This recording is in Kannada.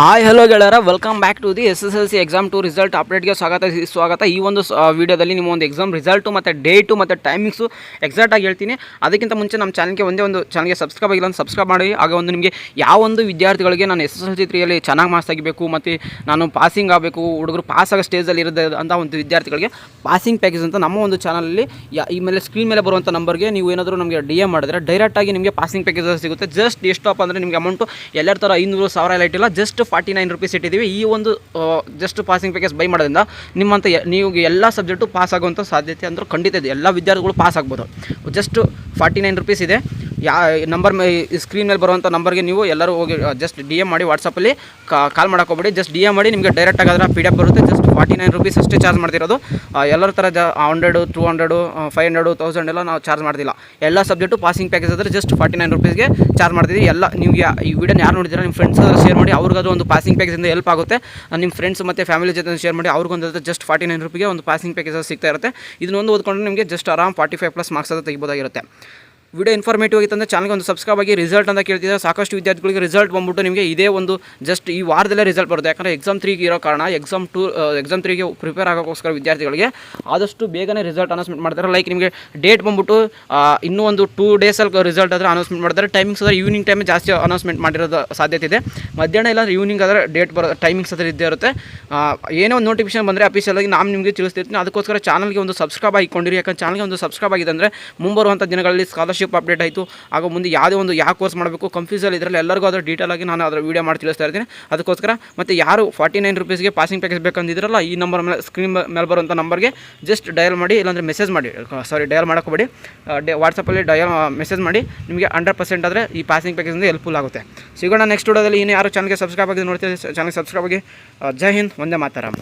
ಹಾಯ್ ಹಲೋ ಗೆಳೆಯರ, welcome back to the SSLC exam 2 result ಅಪ್ಡೇಟ್ಗೆ ಸ್ವಾಗತ. ಈ ಒಂದು ವಿಡಿಯೋದಲ್ಲಿ ನಿಮ್ಮ ಒಂದು ಎಕ್ಸಾಮ್ ರಿಸಲ್ಟು ಮತ್ತು ಡೇಟು ಮತ್ತು ಟೈಮಿಂಗ್ಸು ಎಕ್ಸಾಕ್ಟಾಗಿ ಹೇಳ್ತೀನಿ. ಅದಕ್ಕಿಂತ ಮುಂಚೆ ನಮ್ಮ ಚಾನಲ್ಗೆ ಒಂದು ಚಾನಲ್ಗೆ ಸಬ್ಸ್ಕ್ರೈಬ್ ಆಗಿಲ್ಲ ಅಂತ ಸಬ್ಸ್ಕ್ರೈಬ್ ಮಾಡಿ. ಆಗ ಒಂದು ನಿಮಗೆ ಯಾವ ಒಂದು ವಿದ್ಯಾರ್ಥಿಗಳಿಗೆ ನಾನು SSLC 3ಯಲ್ಲಿ ಚೆನ್ನಾಗಿ ಮಾರ್ಕ್ಸ್ ತೆಗಿಬೇಕು ಮತ್ತು ನಾನು ಪಾಸಿಂಗ್ ಆಗಬೇಕು, ಹುಡುಗರು ಪಾಸ್ ಆಗೋ ಸ್ಟೇಜಲ್ಲಿ ಇರೋದು ಅಂತ ಒಂದು ವಿದ್ಯಾರ್ಥಿಗಳಿಗೆ ಪಾಸಿಂಗ್ ಪ್ಯಾಕೇಜ್ ಅಂತ ನಮ್ಮ ಒಂದು ಚಾನಲಲ್ಲಿ ಈ ಮೇಲೆ ಸ್ಕ್ರೀನ್ ಮೇಲೆ ಬರುವಂಥ ನಂಬರ್ಗೆ ನೀವು ಏನಾದರೂ ನಮಗೆ DM ಮಾಡಿದ್ರೆ ಡೈರೆಕ್ಟಾಗಿ ನಿಮಗೆ ಪಾಸಿಂಗ್ ಪ್ಯಾಕೇಜ್ ಸಿಗುತ್ತೆ. ಜಸ್ಟ್ ಎಷ್ಟಪ್ಪ ಅಂದರೆ ನಿಮಗೆ ಅಮೌಂಟು ಎಲ್ಲರ ಥರ 500,000 ಎಲ್ಲ ಇಟ್ಟಿಲ್ಲ, ಜಸ್ಟ್ 49 ರೂಪೀಸ್ ಇಟ್ಟಿದ್ದೀವಿ. ಈ ಒಂದು ಜಸ್ಟ್ ಪಾಸಿಂಗ್ ಪ್ಯಾಕೇಜ್ ಬೈ ಮಾಡೋದ್ರಿಂದ ನಿಮ್ಮಂತ ನೀವು ಎಲ್ಲ ಸಬ್ಜೆಕ್ಟು ಪಾಸ್ ಆಗುವಂಥ ಸಾಧ್ಯತೆ ಅಂದ್ರೆ ಖಂಡಿತ ಇದೆ. ಎಲ್ಲ ವಿದ್ಯಾರ್ಥಿಗಳು ಪಾಸ್ ಆಗ್ಬೋದು. ಜಸ್ಟ್ 49 ರೂಪೀಸ್ ಇದೆ. ನಂಬರ್ ಸ್ಕ್ರೀನ್ ಮೇಲೆ ಬರುವಂಥ ನಂಬರ್ಗೆ ನೀವು ಎಲ್ಲರೂ ಹೋಗಿ ಜಸ್ಟ್ DM ಮಾಡಿ, ವಾಟ್ಸಪ್ಪಲ್ಲಿ ಕಾಲ್ ಮಾಡೋಕೋಬೇಡಿ. ಜಸ್ಟ್ DM ಮಾಡಿ, ನಿಮಗೆ ಡೈರೆಕ್ಟಾಗಿ ಅದರ PDF ಬರುತ್ತೆ. ಜಸ್ಟ್ 49 ರೂಪೀಸ್ ಅಷ್ಟೇ ಚಾರ್ಜ್ ಮಾಡ್ತಿರೋದು. ಎಲ್ಲರ ಥರ 100, 200, 500, 1000 ಎಲ್ಲ ನಾವು ಚಾರ್ಜ್ ಮಾಡ್ತಿಲ್ಲ. ಎಲ್ಲ ಸಬ್ಜೆಕ್ಟು ಪಾಸಿಂಗ್ ಪ್ಯಾಕೇಜ್ ಆದರೆ ಜಸ್ಟ್ 49 ರೂಪೀಸ್ಗೆ ಚಾರ್ಜ್ ಮಾಡ್ತಿದ್ದೀವಿ. ಎಲ್ಲ ನೀವು ಈ ವಿಡಿಯೋನ ಯಾರು ನೋಡಿದ್ದೀರಾ ನಿಮ್ಮ ಫ್ರೆಂಡ್ಸ್ ಹತ್ರ ಶೇರ್ ಮಾಡಿ, ಅವ್ರಿಗಾದ್ರೂ ಒಂದು ಪಾಸಿಂಗ್ ಪ್ಯಾಕೇಜಿಂದ ಹೆಲ್ಪ್ ಆಗುತ್ತೆ. ನಿಮ್ಮ ಫ್ರೆಂಡ್ಸ್ ಮತ್ತು ಫ್ಯಾಮಿಲಿ ಜೊತೆ ಶೇರ್ ಮಾಡಿ, ಅವ್ರಿಗೊಂದು ಜಸ್ಟ್ 49 ರೂಪಾಯಿಗೆ ಒಂದು ಪಾಸಿಂಗ್ ಪ್ಯಾಕೇಜ್ ಸಿಗ್ತಾ ಇರುತ್ತೆ. ಇದನ್ನೊಂದು ಓದ್ಕೊಂಡ್ರೆ ನಿಮಗೆ ಜಸ್ಟ್ ಆರಾಮ್ 45+ ಮಾರ್ಕ್ಸ್ ಅದು ತೆಗಿಬೋದಾಗಿರುತ್ತೆ. ವಿಡಿಯೋ ಇನ್ಫಾರ್ಮೇಟಿವ್ ಆಗಿತ್ತಂದರೆ ಚಾನಲ್ಗೆ ಒಂದು ಸಬ್ಸ್ಕ್ರೈಬ್ ಆಗಿ. ರಿಸಲ್ಟ್ ಅಂತ ಕೇಳ್ತಿದ್ದಾರೆ ಸಾಕಷ್ಟು ವಿದ್ಯಾರ್ಥಿಗಳಿಗೆ. ರಿಸಲ್ಟ್ ಬಂದ್ಬಿಟ್ಟು ನಿಮಗೆ ಇದೇ ಒಂದು ಜಸ್ಟ್ ಈ ವಾರದಲ್ಲೇ ರಿಸಲ್ಟ್ ಬರುತ್ತೆ. ಯಾಕಂದರೆ ಎಕ್ಸಾಮ್ 3ಗೆ ಇರೋ ಕಾರಣ ಎಕ್ಸಾಮ್ 3ಗೆ ಪ್ರಿಪೇರ್ ಆಗೋಕ್ಕೋಸ್ಕರ ವಿದ್ಯಾರ್ಥಿಗಳಿಗೆ ಆದಷ್ಟು ಬೇಗನೆ ರಿಸಲ್ಟ್ ಅನೌನ್ಸ್ಮೆಂಟ್ ಮಾಡ್ತಾರೆ. ಲೈಕ್ ನಿಮಗೆ ಡೇಟ್ ಬಂದ್ಬಿಟ್ಟು ಇನ್ನೂ ಒಂದು 2 ಡೇಸಲ್ಲಿ ರಿಸಲ್ಟ್ ಆದರೆ ಅನೌನ್ಸ್ಮೆಂಟ್ ಮಾಡ್ತಾರೆ. ಟೈಮಿಂಗ್ಸ್ ಆದರೆ ಈವ್ನಿಂಗ್ ಟೈಮ್ ಜಾಸ್ತಿ ಅನೌನ್ಸ್ಮೆಂಟ್ ಮಾಡಿರೋದು ಸಾಧ್ಯತೆ ಇದೆ. ಮಧ್ಯಾಹ್ನ ಇಲ್ಲ ಈವ್ನಿಂಗ್ ಆದರೆ ಡೇಟ್ ಟೈಮಿಂಗ್ಸ್ ಆದರೆ ಇದ್ದೇ ಇರುತ್ತೆ. ಏನೋ ಒಂದು ನೋಟಿಫಿಕೇಶನ್ ಬಂದರೆ ಅಫಿಷಿಯಲಾಗಿ ನಾನು ನಿಮಗೆ ತಿಳಿಸ್ತಿರ್ತೀನಿ. ಅದಕ್ಕೋಸ್ಕರ ಚಾನಲ್ಗೆ ಒಂದು ಸಬ್ಸ್ಕ್ರೈಬ್ ಆಗಿಕೊಂಡಿರಿ. ಯಾಕಂದ್ರೆ ಚಾನಲ್ಗೆ ಒಂದು ಸಬ್ಸ್ಕ್ರೈಬ್ ಆಗಿದೆ ಅಂದರೆ ಮುಂಬರುವಂಥ ದಿನಗಳಲ್ಲಿ ಸ್ಕಾಲರ್ಶಿಪ್ ಅಪ್ಡೇಟ್ ಆಯಿತು, ಆಗ ಮುಂದೆ ಯಾವುದೇ ಒಂದು ಯಾವ ಕೋರ್ಸ್ ಮಾಡಬೇಕು ಕನ್ಫ್ಯೂಸಲ್ಲಿ ಇದರಲ್ಲಿ ಎಲ್ಲರಿಗೂ ಅದರ ಡೀಟೇಲ್ ಆಗಿ ನಾನು ಅದರ ವೀಡಿಯೋ ಮಾಡಿ ತಿಳಿಸ್ತಾ ಇರ್ತೀನಿ. ಅದಕ್ಕೋಸ್ಕರ ಮತ್ತು ಯಾರು 49 ರೂಪೀಸ್ಗೆ ಪಾಸಿಂಗ್ ಪ್ಯಾಕೇಜ್ ಬೇಕಂದಿದ್ರಲ್ಲ, ಈ ನಂಬರ್ ಮೇಲೆ ಸ್ಕ್ರೀನ್ ಮೇಲೆ ಬರುವಂಥ ನಂಬರ್ಗೆ ಜಸ್ಟ್ ಡಯಲ್ ಮಾಡಿ, ಇಲ್ಲಾಂದರೆ ಮೆಸೇಜ್ ಮಾಡಿ. ಡಯಲ್ ಮಾಡೋಕೋಬೇಡಿ, ವಾಟ್ಸಪ್ಪಲ್ಲಿ ಮೆಸೇಜ್ ಮಾಡಿ. ನಿಮಗೆ 100% ಆದರೆ ಈ ಪಾಸಿಂಗ್ ಪ್ಯಾಕೇಜಿಂದ ಹೆಲ್ಪ್ಫುಲ್ ಆಗುತ್ತೆ. ಸಿಗೋಣ ನೆಕ್ಸ್ಟ್ ವಿಡಿಯೋದಲ್ಲಿ. ಇನ್ನು ಯಾರು ಚಾನಲ್ಗೆ ಸಬ್ಸ್ಕ್ರೈಬ್ ಆಗಿ ನೋಡ್ತೀವಿ, ಚಾನಲ್ಗೆ ಸಬ್ಸ್ಕ್ರೈಬ್ ಆಗಿ. ಜೈ ಹಿಂದ್, ಒಂದೇ ಮಾತರಂ.